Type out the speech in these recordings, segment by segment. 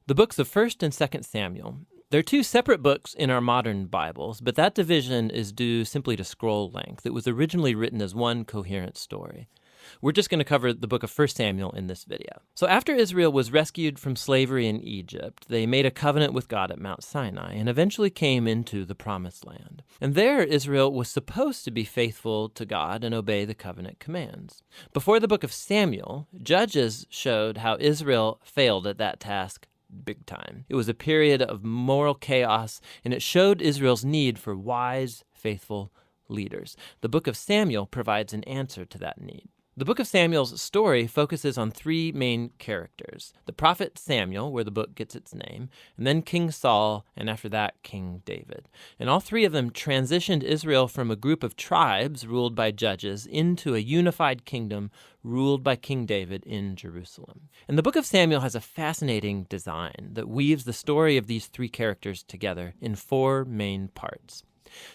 The books of 1st and 2nd Samuel. They're two separate books in our modern Bibles, but that division is due simply to scroll length. It was originally written as one coherent story. We're just going to cover the book of 1st Samuel in this video. So after Israel was rescued from slavery in Egypt, they made a covenant with God at Mount Sinai and eventually came into the Promised Land. And there, Israel was supposed to be faithful to God and obey the covenant commands. Before the book of Samuel, Judges showed how Israel failed at that task big time. It was a period of moral chaos, and it showed Israel's need for wise, faithful leaders. The book of Samuel provides an answer to that need. The book of Samuel's story focuses on three main characters: the prophet Samuel, where the book gets its name, and then King Saul, and after that, King David. And all three of them transitioned Israel from a group of tribes ruled by judges into a unified kingdom ruled by King David in Jerusalem. And the book of Samuel has a fascinating design that weaves the story of these three characters together in four main parts.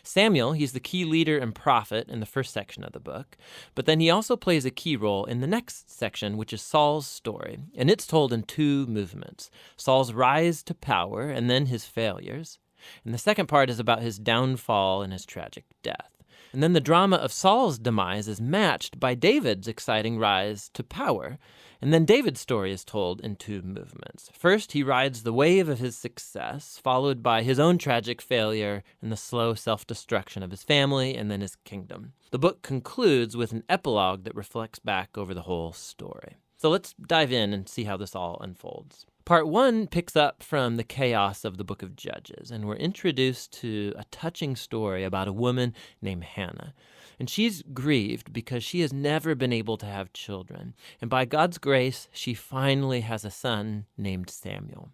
Samuel, he's the key leader and prophet in the first section of the book, but then he also plays a key role in the next section, which is Saul's story, and it's told in two movements: Saul's rise to power and then his failures. And the second part is about his downfall and his tragic death. And then the drama of Saul's demise is matched by David's exciting rise to power. And then David's story is told in two movements. First, he rides the wave of his success, followed by his own tragic failure and the slow self-destruction of his family and then his kingdom. The book concludes with an epilogue that reflects back over the whole story. So let's dive in and see how this all unfolds. Part 1 picks up from the chaos of the book of Judges, and we're introduced to a touching story about a woman named Hannah. And she's grieved because she has never been able to have children. And by God's grace, she finally has a son named Samuel.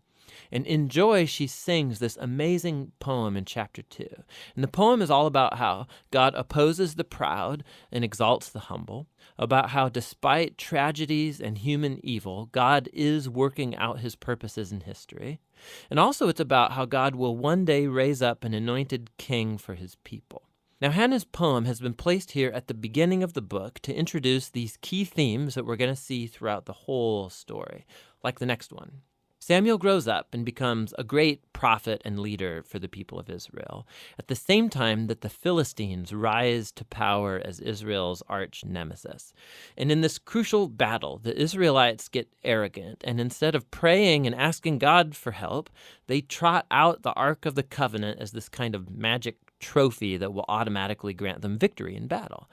And in joy, she sings this amazing poem in chapter 2. And the poem is all about how God opposes the proud and exalts the humble, about how despite tragedies and human evil, God is working out his purposes in history. And also it's about how God will one day raise up an anointed king for his people. Now, Hannah's poem has been placed here at the beginning of the book to introduce these key themes that we're going to see throughout the whole story, like the next one. Samuel grows up and becomes a great prophet and leader for the people of Israel, at the same time that the Philistines rise to power as Israel's arch nemesis. And in this crucial battle, the Israelites get arrogant, and instead of praying and asking God for help, they trot out the Ark of the Covenant as this kind of magic trophy that will automatically grant them victory in battle.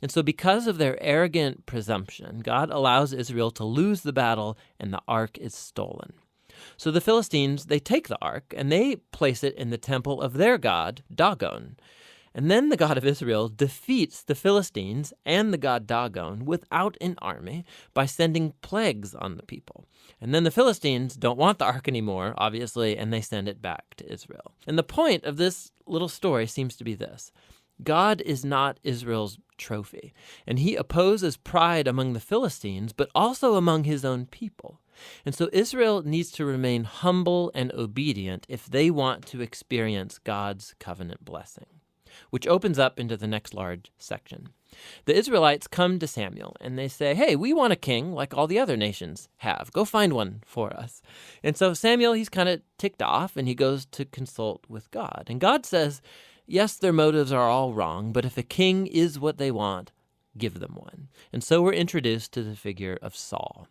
And so because of their arrogant presumption, God allows Israel to lose the battle and the ark is stolen. So the Philistines, they take the ark and they place it in the temple of their god, Dagon. And then the God of Israel defeats the Philistines and the god Dagon without an army by sending plagues on the people. And then the Philistines don't want the ark anymore, obviously, and they send it back to Israel. And the point of this little story seems to be this: God is not Israel's trophy, and he opposes pride among the Philistines, but also among his own people. And so Israel needs to remain humble and obedient if they want to experience God's covenant blessing, which opens up into the next large section. The Israelites come to Samuel and they say, "Hey, we want a king like all the other nations have. Go find one for us." And so Samuel, he's kind of ticked off and he goes to consult with God. And God says, yes, their motives are all wrong, but if a king is what they want, give them one. And so we're introduced to the figure of Saul.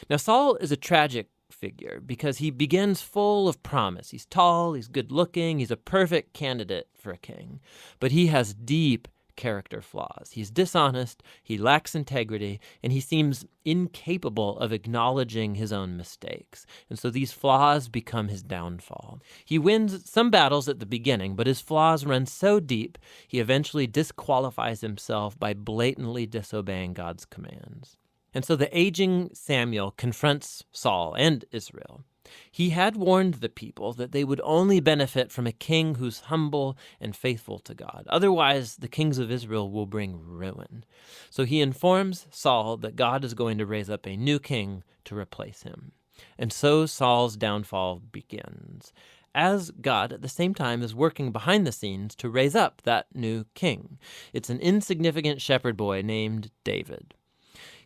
Now, Saul is a tragic figure because he begins full of promise. He's tall, he's good looking, he's a perfect candidate for a king, but he has deep character flaws. He's dishonest, he lacks integrity, and he seems incapable of acknowledging his own mistakes. And so these flaws become his downfall. He wins some battles at the beginning, but his flaws run so deep, he eventually disqualifies himself by blatantly disobeying God's commands. And so the aging Samuel confronts Saul and Israel. He had warned the people that they would only benefit from a king who's humble and faithful to God. Otherwise, the kings of Israel will bring ruin. So he informs Saul that God is going to raise up a new king to replace him. And so Saul's downfall begins, as God at the same time is working behind the scenes to raise up that new king. It's an insignificant shepherd boy named David.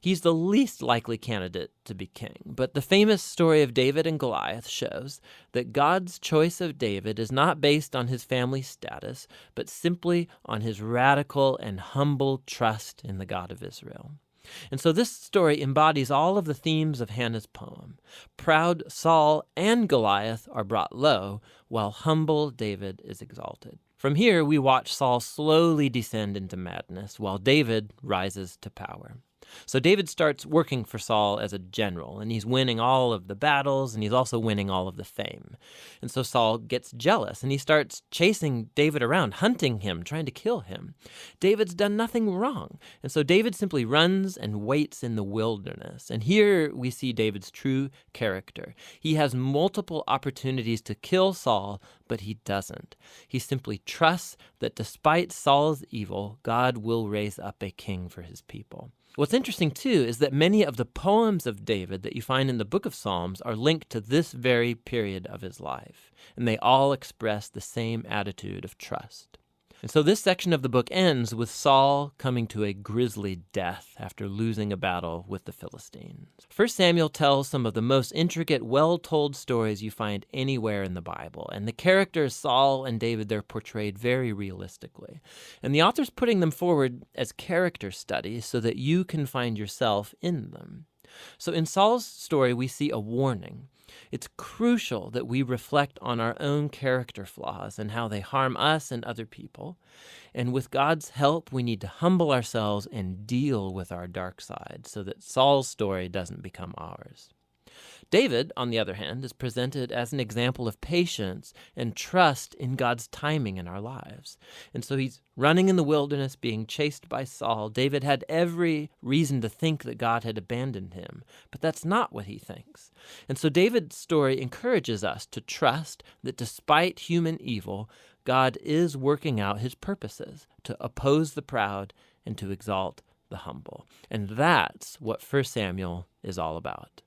He's the least likely candidate to be king, but the famous story of David and Goliath shows that God's choice of David is not based on his family status, but simply on his radical and humble trust in the God of Israel. And so this story embodies all of the themes of Hannah's poem. Proud Saul and Goliath are brought low, while humble David is exalted. From here, we watch Saul slowly descend into madness, while David rises to power. So David starts working for Saul as a general, and he's winning all of the battles, and he's also winning all of the fame. And so Saul gets jealous, and he starts chasing David around, hunting him, trying to kill him. David's done nothing wrong, and so David simply runs and waits in the wilderness. And here we see David's true character. He has multiple opportunities to kill Saul, but he doesn't. He simply trusts that despite Saul's evil, God will raise up a king for his people. What's interesting, too, is that many of the poems of David that you find in the book of Psalms are linked to this very period of his life, and they all express the same attitude of trust. And so this section of the book ends with Saul coming to a grisly death after losing a battle with the Philistines. 1 Samuel tells some of the most intricate, well-told stories you find anywhere in the Bible, and the characters Saul and David, they're portrayed very realistically. And the author's putting them forward as character studies so that you can find yourself in them. So in Saul's story, we see a warning. It's crucial that we reflect on our own character flaws and how they harm us and other people. And with God's help, we need to humble ourselves and deal with our dark side so that Saul's story doesn't become ours. David, on the other hand, is presented as an example of patience and trust in God's timing in our lives. And so he's running in the wilderness, being chased by Saul. David had every reason to think that God had abandoned him, but that's not what he thinks. And so David's story encourages us to trust that despite human evil, God is working out his purposes to oppose the proud and to exalt the humble. And that's what 1 Samuel is all about.